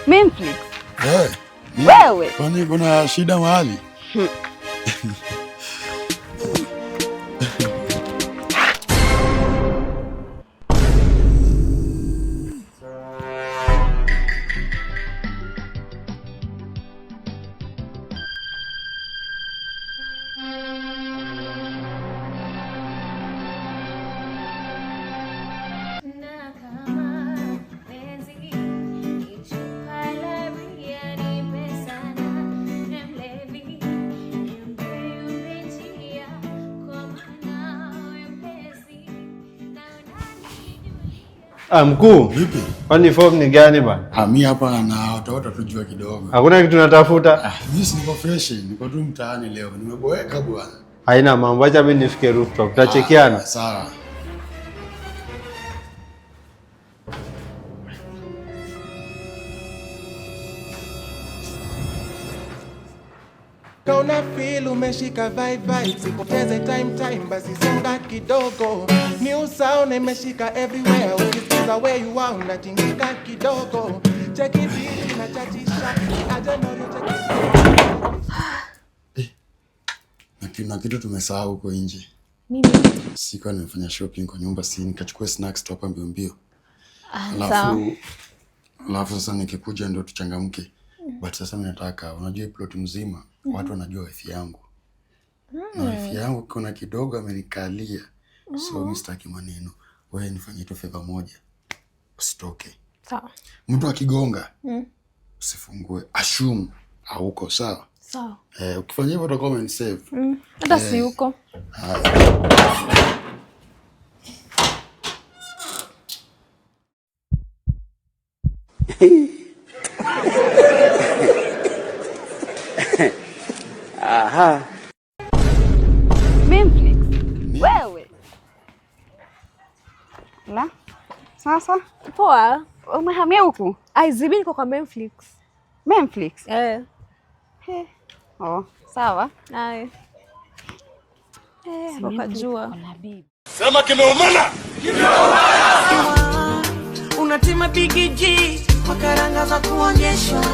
Memphis. Wewe. Kwani kuna shida mahali? Mkuu. Vipi? Kwani form ni gani bana? Mimi hapa na watoto tujua kidogo. Hakuna kitu natafuta? Mimi niko fresh, niko tu mtaani leo. Nimeboeka bwana. Haina mambo, acha mimi nifike rooftop. Tutachekiana. Sawa. Kauna feel umeshika vibe, sipoteze time basi songa kidogo. New sound imeshika everywhere, ukisikiza where you are unatingika kidogo. Check it na chachisha, aje ndio chachisha. Na kitu tumesahau huko nje. Nini? Sikuwa nimefanya shopping kwa nyumba, si nikachukua snacks tu hapa mbio. Alafu sasa nikikuja ndio tuchangamke. But sasa mimi nataka, unajua plot mzima, watu wanajua wifi yangu. Na wifi yangu kuna kidogo amenikalia. So mimi sitaki maneno. Wewe nifanye tu favor moja. Usitoke. Sawa. Mtu akigonga, usifungue. Assume hauko sawa. Sawa. Ukifanya hivyo utakuwa umenisave. Hata si huko. Aha. Memphis. Wewe. La. Sasa Poa. umehamia huku? Aizibi niko kwa Memphis. Memphis? Oh, sawa. Ai. Wakajua. Sema kimeumana. Unatima bigiji, makaranga za kuonyeshwa.